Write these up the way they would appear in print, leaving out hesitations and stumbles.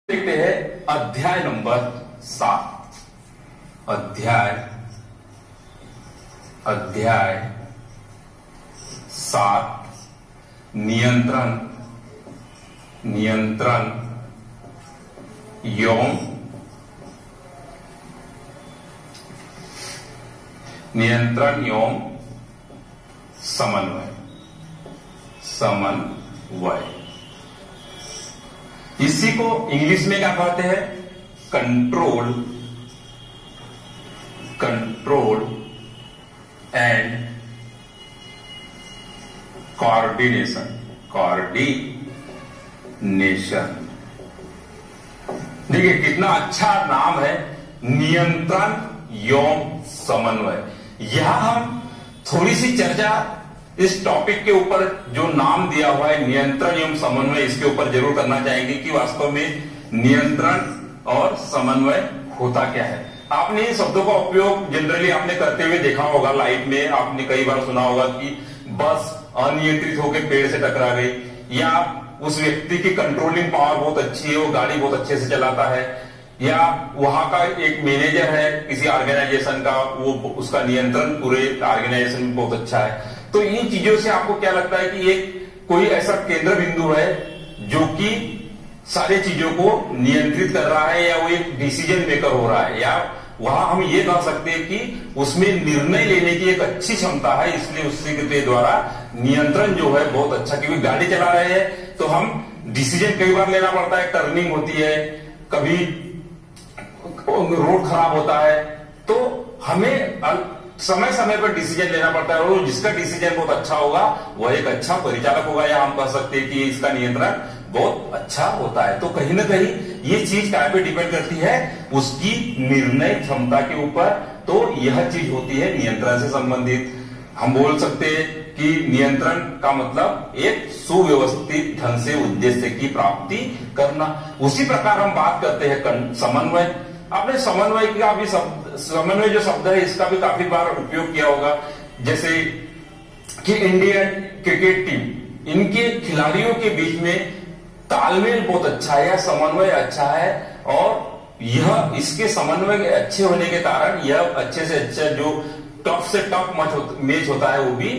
देखते हैं अध्याय नंबर 7। अध्याय 7 नियंत्रण एवं समन्वय। इसी को इंग्लिश में क्या कहते हैं? Control and coordination. देखिए कितना अच्छा नाम है, नियंत्रण एवं समन्वय। यहां हम थोड़ी सी चर्चा इस टॉपिक के ऊपर जो नाम दिया हुआ है नियंत्रण एवं समन्वय, इसके ऊपर जरूर करना चाहेंगे कि वास्तव में नियंत्रण और समन्वय होता क्या है। आपने इन शब्दों का उपयोग जनरली आपने करते हुए देखा होगा लाइफ में। आपने कई बार सुना होगा कि बस अनियंत्रित होकर पेड़ से टकरा गई, या उस व्यक्ति की कंट्रोलिंग पावर बहुत अच्छी है, वो गाड़ी बहुत अच्छे से चलाता है, या वहां का एक मैनेजर है किसी ऑर्गेनाइजेशन का, वो उसका नियंत्रण पूरे ऑर्गेनाइजेशन में बहुत अच्छा है। तो इन चीजों से आपको क्या लगता है कि एक कोई ऐसा केंद्र बिंदु है जो कि सारी चीजों को नियंत्रित कर रहा है, या वो एक डिसीजन मेकर हो रहा है, या वहां हम ये कह सकते हैं कि उसमें निर्णय लेने की एक अच्छी क्षमता है, इसलिए उसके द्वारा नियंत्रण जो है बहुत अच्छा। क्योंकि गाड़ी चला रहे हैं तो हम डिसीजन कई बार लेना पड़ता है, टर्निंग होती है, कभी रोड खराब होता है, तो हमें समय समय पर डिसीजन लेना पड़ता है, और जिसका डिसीजन बहुत अच्छा होगा वह एक अच्छा परिचालक होगा, या हम कह सकते हैं कि इसका नियंत्रण बहुत अच्छा होता है। तो कहीं ना कहीं ये चीज क्या पे डिपेंड करती है? उसकी निर्णय क्षमता के ऊपर। तो यह चीज होती है नियंत्रण से संबंधित। हम बोल सकते हैं कि नियंत्रण का मतलब एक सुव्यवस्थित ढंग से उद्देश्य की प्राप्ति करना। उसी प्रकार हम बात करते हैं समन्वय। आपने समन्वय का भी समन्वय जो शब्द है इसका भी काफी बार उपयोग किया होगा। जैसे कि इंडियन क्रिकेट टीम, इनके खिलाड़ियों के बीच में तालमेल बहुत अच्छा है, या समन्वय अच्छा है, और यह इसके समन्वय के अच्छे होने के कारण यह अच्छे से अच्छा जो टफ से टफ मैच होता है वो भी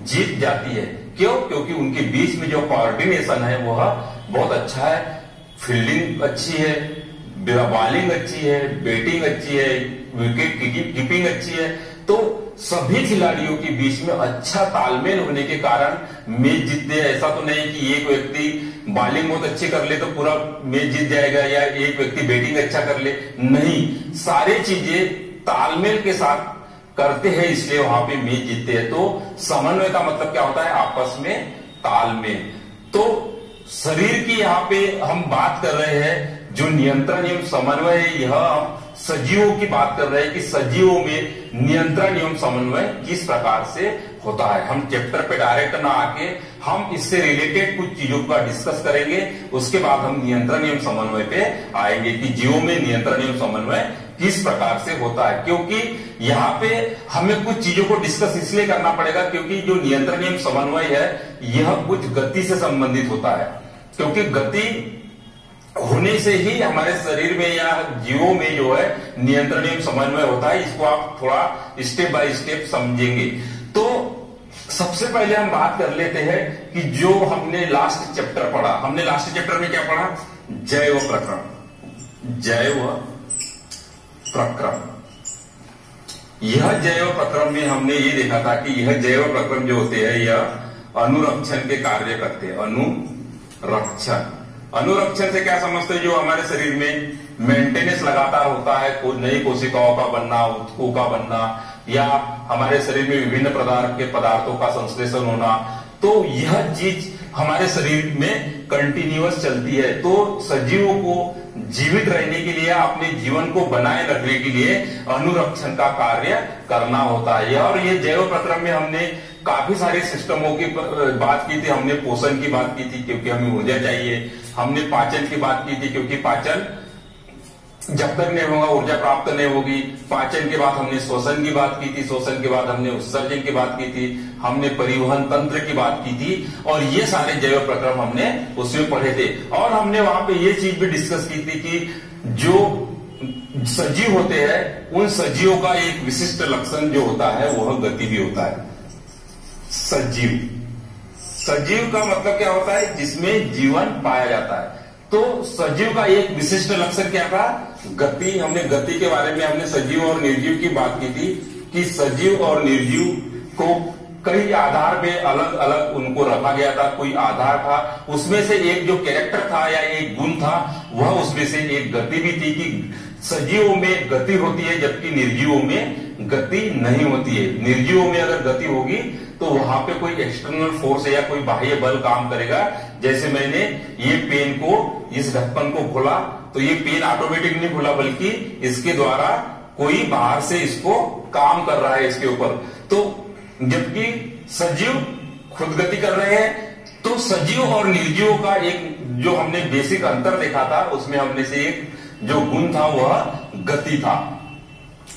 जीत जाती है। क्यों? क्योंकि उनके बीच में जो कोऑर्डिनेशन है वह बहुत अच्छा है, फील्डिंग अच्छी है, बॉलिंग अच्छी है, बैटिंग अच्छी है, विकेट कीपिंग अच्छी है। तो सभी खिलाड़ियों के बीच में अच्छा तालमेल होने के कारण मैच जीतते हैं। ऐसा तो नहीं कि एक व्यक्ति बॉलिंग बहुत अच्छी कर ले तो पूरा मैच जीत जाएगा, या एक व्यक्ति बैटिंग अच्छा कर ले, नहीं, सारी चीजें तालमेल के साथ करते हैं, इसलिए वहां पे मैच जीतते हैं। तो समन्वय का मतलब क्या होता है? आपस में तालमेल। तो शरीर की यहाँ पे हम बात कर रहे हैं, जो नियंत्रण एवं समन्वय है, यह हम सजीवों की बात कर रहे हैं कि सजीवों में नियंत्रण एवं समन्वय किस प्रकार से होता है। हम चैप्टर पे डायरेक्ट ना आके हम इससे रिलेटेड कुछ चीजों का डिस्कस करेंगे, उसके बाद हम नियंत्रण एवं समन्वय पे आएंगे कि जीवों में नियंत्रण एवं समन्वय किस प्रकार से होता है। क्योंकि यहाँ पे हमें कुछ चीजों को डिस्कस इसलिए करना पड़ेगा क्योंकि जो नियंत्रण एवं समन्वय है यह कुछ गति से संबंधित होता है। क्योंकि गति होने से ही हमारे शरीर में या जीवों में जो है नियंत्रण एवं समन्वय होता है। इसको आप थोड़ा स्टेप बाय स्टेप समझेंगे। तो सबसे पहले हम बात कर लेते हैं कि जो हमने लास्ट चैप्टर पढ़ा, हमने लास्ट चैप्टर में क्या पढ़ा? जैव प्रक्रम। यह जैव प्रक्रम में हमने ये देखा था कि यह जैव प्रक्रम जो होते हैं यह अनुरक्षण के कार्य करते हैं। अनुरक्षण से क्या समझते हैं? जो हमारे शरीर में मेंटेनेंस लगातार होता है, कोई नई कोशिकाओं का बनना, ऊतकों का बनना, या हमारे शरीर में विभिन्न प्रकार के पदार्थों का संश्लेषण होना। तो यह चीज हमारे शरीर में कंटिन्यूअस चलती है। तो सजीवों को जीवित रहने के लिए, अपने जीवन को बनाए रखने के लिए अनुरक्षण का कार्य करना होता है। और ये जैव प्रक्रम में हमने काफी सारे सिस्टमों की बात की थी। हमने पोषण की बात की थी क्योंकि हमें ऊर्जा चाहिए, हमने पाचन की बात की थी क्योंकि पाचन जब तक नहीं होगा ऊर्जा प्राप्त नहीं होगी। पाचन के बाद हमने श्वसन की बात की थी, श्वसन के बाद हमने उत्सर्जन की बात की थी, हमने परिवहन तंत्र की बात की थी, और ये सारे जैव प्रक्रम हमने उसमें पढ़े थे। और हमने वहां पे ये चीज भी डिस्कस की थी कि जो सजीव होते हैं उन सजीवों का एक विशिष्ट लक्षण जो होता है वह गति भी होता है। सजीव, सजीव का मतलब क्या होता है? जिसमें जीवन पाया जाता है। तो सजीव का एक विशिष्ट लक्षण क्या था? गति। हमने गति के बारे में हमने सजीव और निर्जीव की बात की थी कि सजीव और निर्जीव को कई आधार पे अलग अलग उनको रखा गया था। कोई आधार था, उसमें से एक जो कैरेक्टर था या एक गुण था वह उसमें से एक गति भी थी कि सजीवों में गति होती है जबकि निर्जीवों में गति नहीं होती है। निर्जीवों में अगर गति होगी तो वहां पे कोई एक्सटर्नल फोर्स या कोई बाह्य बल काम करेगा। जैसे मैंने ये पेन को, इस ढक्कन को खोला तो ये पेन ऑटोमेटिक नहीं खुला, बल्कि इसके द्वारा कोई बाहर से इसको काम कर रहा है इसके ऊपर। तो जबकि सजीव खुद गति कर रहे हैं। तो सजीव और निर्जीव का एक जो हमने बेसिक अंतर देखा था उसमें हमने से एक जो गुण था वह गति था।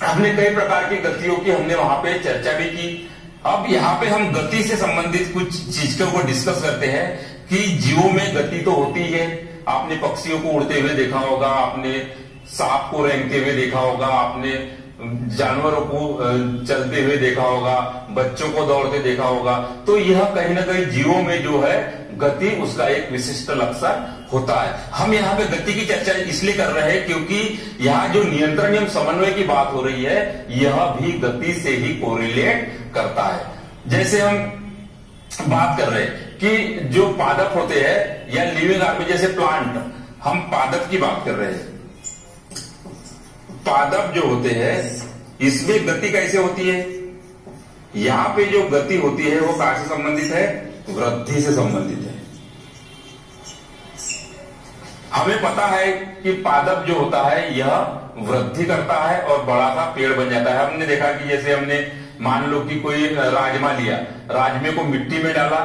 हमने कई प्रकार की गतियों की हमने वहां पे चर्चा भी की। अब यहाँ पे हम गति से संबंधित कुछ चीज के ऊपर डिस्कस करते हैं कि जीवों में गति तो होती है। आपने पक्षियों को उड़ते हुए देखा होगा, आपने सांप को रेंगते हुए देखा होगा, आपने जानवरों को चलते हुए देखा होगा, बच्चों को दौड़ते देखा होगा। तो यह कहीं ना कहीं जीवों में जो है गति उसका एक विशिष्ट लक्षण होता है। हम यहाँ पे गति की चर्चा इसलिए कर रहे हैं क्योंकि यहाँ जो नियंत्रण एवं समन्वय की बात हो रही है यह भी गति से ही कोरिलेट करता है। जैसे हम बात कर रहे हैं कि जो पादप होते हैं या लिविंग ऑर्गेनिज्म जैसे प्लांट, हम पादप की बात कर रहे हैं। पादप जो होते हैं इसमें गति कैसे होती है? यहां पे जो गति होती है वो कैसे संबंधित है? वृद्धि से संबंधित है। हमें पता है कि पादप जो होता है यह वृद्धि करता है और बड़ा सा पेड़ बन जाता है। हमने देखा कि जैसे हमने मान लो कि कोई राजमा लिया, राजमे को मिट्टी में डाला,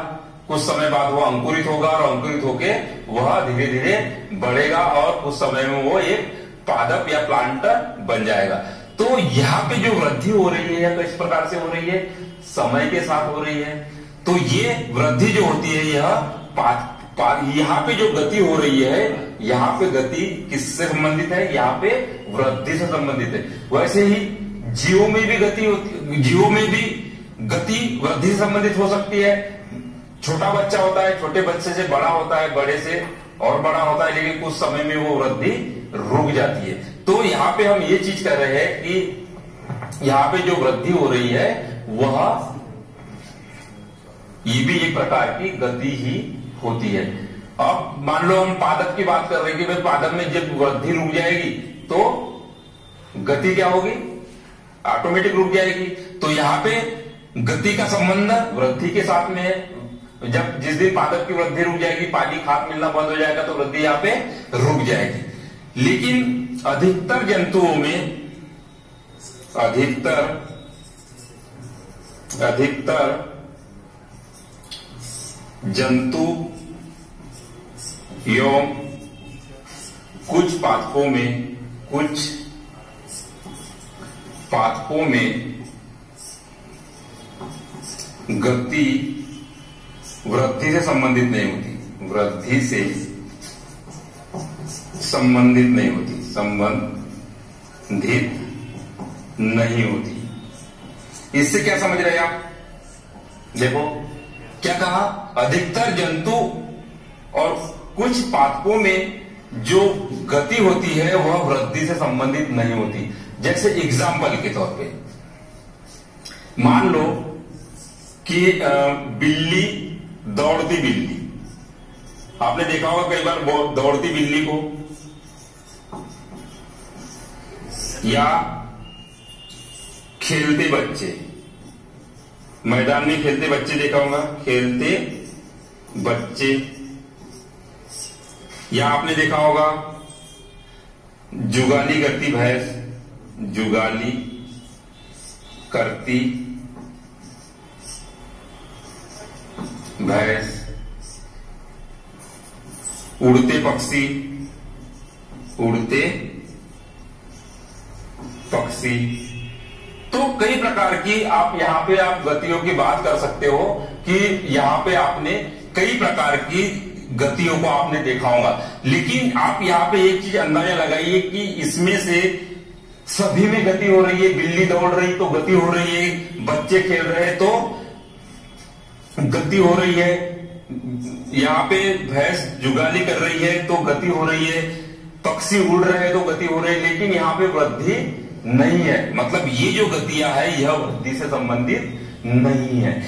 कुछ समय बाद वो अंकुरित होगा और अंकुरित होके वह धीरे धीरे बढ़ेगा और कुछ समय में वो एक पादप या प्लांट बन जाएगा। तो यहाँ पे जो वृद्धि हो रही है किस प्रकार से हो रही है? समय के साथ हो रही है। तो ये वृद्धि जो होती है यह यहाँ पे जो गति हो रही है, यहाँ पे गति किससे संबंधित है? यहाँ पे वृद्धि से संबंधित है। वैसे ही जीवों में भी गति होती, जीवों में भी गति वृद्धि से संबंधित हो सकती है। छोटा बच्चा होता है, छोटे बच्चे से बड़ा होता है, बड़े से और बड़ा होता है, लेकिन कुछ समय में वो वृद्धि रुक जाती है। तो यहाँ पे हम ये चीज कर रहे हैं कि यहाँ पे जो वृद्धि हो रही है वह ये भी एक प्रकार की गति ही होती है। अब मान लो हम पादप की बात कर रहे हैं कि भाई पादप में जब वृद्धि रुक जाएगी तो गति क्या होगी? ऑटोमेटिक रुक जाएगी। तो यहाँ पे गति का संबंध वृद्धि के साथ में है। जब जिस दिन पादप की वृद्धि रुक जाएगी, पानी खाद मिलना बंद हो जाएगा तो वृद्धि यहाँ पे रुक जाएगी। लेकिन अधिकतर जंतुओं में अधिकतर जंतु एवं कुछ पादपों में गति वृद्धि से संबंधित नहीं होती, वृद्धि से संबंधित नहीं होती, संबंधित नहीं होती। इससे क्या समझ रहे हैं आप? देखो क्या कहा? अधिकतर जंतु और कुछ पादपों में जो गति होती है वह वृद्धि से संबंधित नहीं होती। जैसे एग्जाम्पल के तौर पे मान लो कि बिल्ली, दौड़ती बिल्ली, आपने देखा होगा कई बार दौड़ती बिल्ली को, या खेलते बच्चे, मैदान में खेलते बच्चे देखा होगा, खेलते बच्चे, या आपने देखा होगा जुगाली करती भैंस, जुगाली करती भैंस, उड़ते पक्षी, उड़ते पक्षी। तो कई प्रकार की आप यहाँ पे आप गतियों की बात कर सकते हो कि यहाँ पे आपने कई प्रकार की गतियों को आपने देखा होगा, लेकिन आप यहाँ पे एक चीज अंदाजा लगाइए कि इसमें से सभी में गति हो रही है। बिल्ली दौड़ रही तो गति हो रही है, बच्चे खेल रहे तो गति हो रही है, यहाँ पे भैंस जुगाली कर रही है तो गति हो रही है, पक्षी उड़ रहे हैं तो गति हो रही है, लेकिन यहाँ पे वृद्धि नहीं है। मतलब ये जो गतियां है यह वृद्धि से संबंधित नहीं है।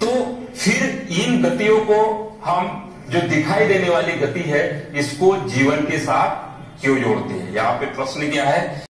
तो फिर इन गतियों को हम जो दिखाई देने वाली गति है इसको जीवन के साथ क्यों जोड़ते हैं? यहाँ पे प्रश्न क्या है